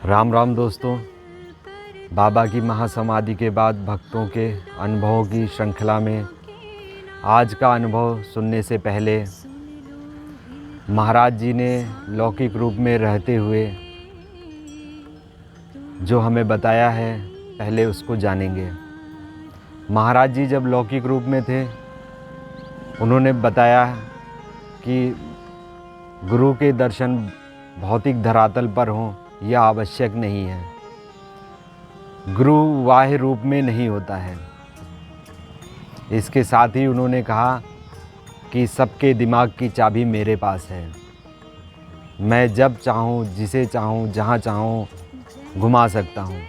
राम राम दोस्तों, बाबा की महासमाधि के बाद भक्तों के अनुभवों की श्रृंखला में आज का अनुभव सुनने से पहले महाराज जी ने लौकिक रूप में रहते हुए जो हमें बताया है, पहले उसको जानेंगे। महाराज जी जब लौकिक रूप में थे, उन्होंने बताया कि गुरु के दर्शन भौतिक धरातल पर हों यह आवश्यक नहीं है। गुरु बाह्य रूप में नहीं होता है। इसके साथ ही उन्होंने कहा कि सबके दिमाग की चाबी मेरे पास है। मैं जब चाहूँ, जिसे चाहूँ, जहाँ चाहूँ घुमा सकता हूँ।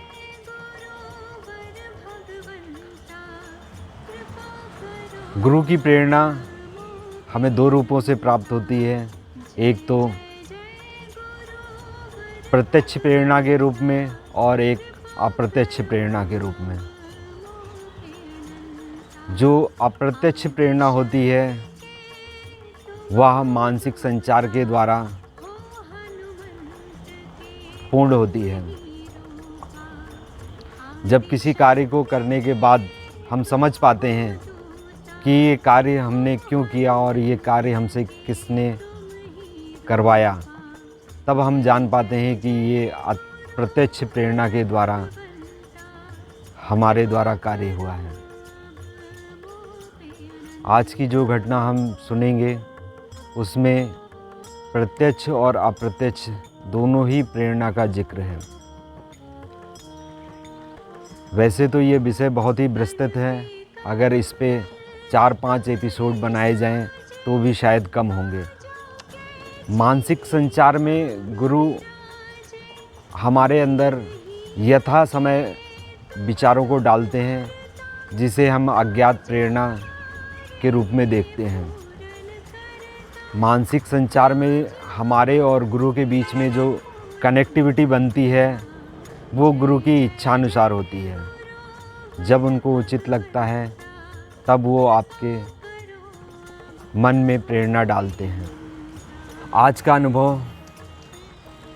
गुरु की प्रेरणा हमें दो रूपों से प्राप्त होती है। एक तो प्रत्यक्ष प्रेरणा के रूप में और एक अप्रत्यक्ष प्रेरणा के रूप में। जो अप्रत्यक्ष प्रेरणा होती है वह मानसिक संचार के द्वारा पूर्ण होती है। जब किसी कार्य को करने के बाद हम समझ पाते हैं कि ये कार्य हमने क्यों किया और ये कार्य हमसे किसने करवाया, तब हम जान पाते हैं कि ये प्रत्यक्ष प्रेरणा के द्वारा हमारे द्वारा कार्य हुआ है। आज की जो घटना हम सुनेंगे उसमें प्रत्यक्ष और अप्रत्यक्ष दोनों ही प्रेरणा का जिक्र है। वैसे तो ये विषय बहुत ही विस्तृत है। अगर इस पे 4-5 एपिसोड बनाए जाएं तो भी शायद कम होंगे। मानसिक संचार में गुरु हमारे अंदर यथा समय विचारों को डालते हैं, जिसे हम अज्ञात प्रेरणा के रूप में देखते हैं। मानसिक संचार में हमारे और गुरु के बीच में जो कनेक्टिविटी बनती है वो गुरु की इच्छानुसार होती है। जब उनको उचित लगता है तब वो आपके मन में प्रेरणा डालते हैं। आज का अनुभव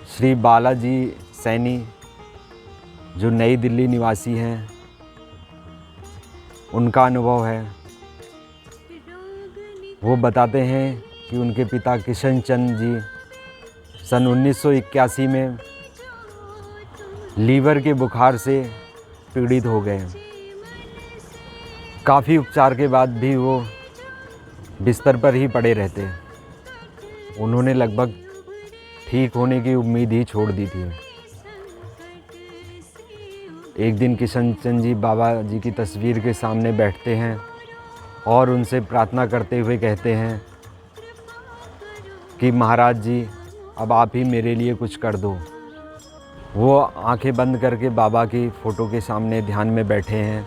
श्री बालाजी सैनी, जो नई दिल्ली निवासी हैं, उनका अनुभव है। वो बताते हैं कि उनके पिता किशन चंद जी सन 1981 में लीवर के बुखार से पीड़ित हो गए। काफ़ी उपचार के बाद भी वो बिस्तर पर ही पड़े रहते। उन्होंने लगभग ठीक होने की उम्मीद ही छोड़ दी थी। एक दिन किशन चंद जी बाबा जी की तस्वीर के सामने बैठते हैं और उनसे प्रार्थना करते हुए कहते हैं कि महाराज जी, अब आप ही मेरे लिए कुछ कर दो। वो आंखें बंद करके बाबा की फ़ोटो के सामने ध्यान में बैठे हैं।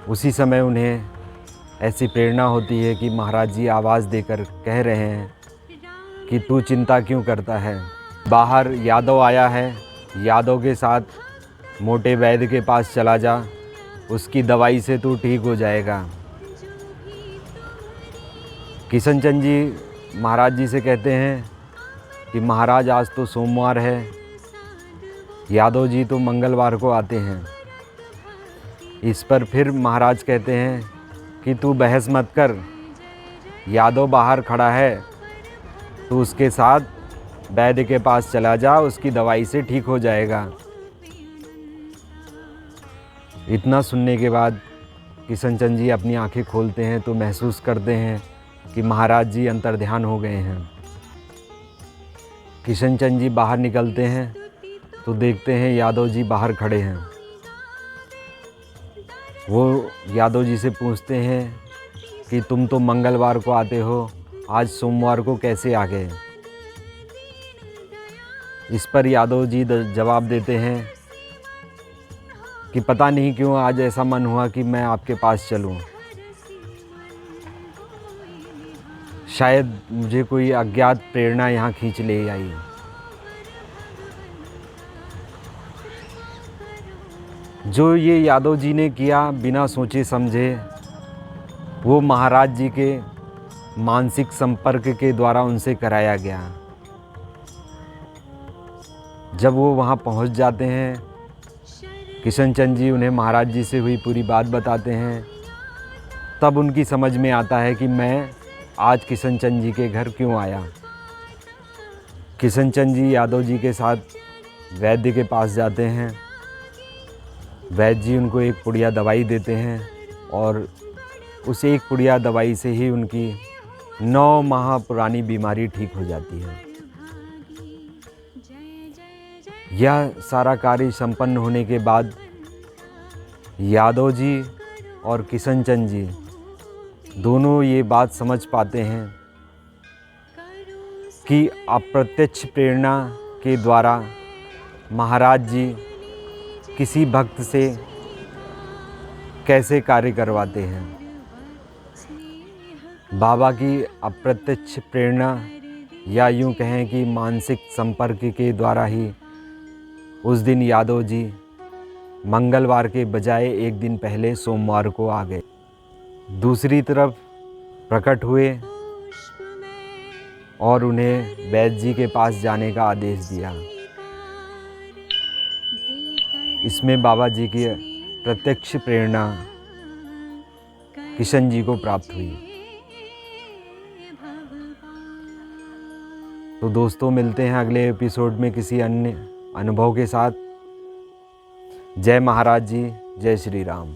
उसी समय उन्हें ऐसी प्रेरणा होती है कि महाराज जी आवाज़ देकर कह रहे हैं कि तू चिंता क्यों करता है। बाहर यादव आया है, यादव के साथ मोटे वैद्य के पास चला जा, उसकी दवाई से तू ठीक हो जाएगा। किशन चंद जी महाराज जी से कहते हैं कि महाराज, आज तो सोमवार है, यादव जी तो मंगलवार को आते हैं। इस पर फिर महाराज कहते हैं कि तू बहस मत कर, यादव बाहर खड़ा है, तो उसके साथ वैद्य के पास चला जा, उसकी दवाई से ठीक हो जाएगा। इतना सुनने के बाद किशन चंद जी अपनी आंखें खोलते हैं तो महसूस करते हैं कि महाराज जी अंतर्ध्यान हो गए हैं। किशन चंद जी बाहर निकलते हैं तो देखते हैं यादव जी बाहर खड़े हैं। वो यादव जी से पूछते हैं कि तुम तो मंगलवार को आते हो, आज सोमवार को कैसे आ गए। इस पर यादव जी जवाब देते हैं कि पता नहीं क्यों आज ऐसा मन हुआ कि मैं आपके पास चलूं। शायद मुझे कोई अज्ञात प्रेरणा यहाँ खींच ले आई। जो ये यादव जी ने किया बिना सोचे समझे, वो महाराज जी के मानसिक संपर्क के द्वारा उनसे कराया गया। जब वो वहाँ पहुँच जाते हैं, किशन चंद जी उन्हें महाराज जी से हुई पूरी बात बताते हैं। तब उनकी समझ में आता है कि मैं आज किशन चंद जी के घर क्यों आया। किशन चंद जी यादव जी के साथ वैद्य के पास जाते हैं। वैद्य जी उनको एक पुड़िया दवाई देते हैं और उस एक पुड़िया दवाई से ही उनकी 9 माह पुरानी बीमारी ठीक हो जाती है। यह सारा कार्य संपन्न होने के बाद यादव जी और किशन चंद जी दोनों ये बात समझ पाते हैं कि अप्रत्यक्ष प्रेरणा के द्वारा महाराज जी किसी भक्त से कैसे कार्य करवाते हैं। बाबा की अप्रत्यक्ष प्रेरणा या यूँ कहें कि मानसिक संपर्क के द्वारा ही उस दिन यादव जी मंगलवार के बजाय एक दिन पहले सोमवार को आ गए। दूसरी तरफ प्रकट हुए और उन्हें वैद्य जी के पास जाने का आदेश दिया। इसमें बाबा जी की प्रत्यक्ष प्रेरणा किशन जी को प्राप्त हुई। तो दोस्तों, मिलते हैं अगले एपिसोड में किसी अन्य अनुभव के साथ। जय महाराज जी, जय श्री राम।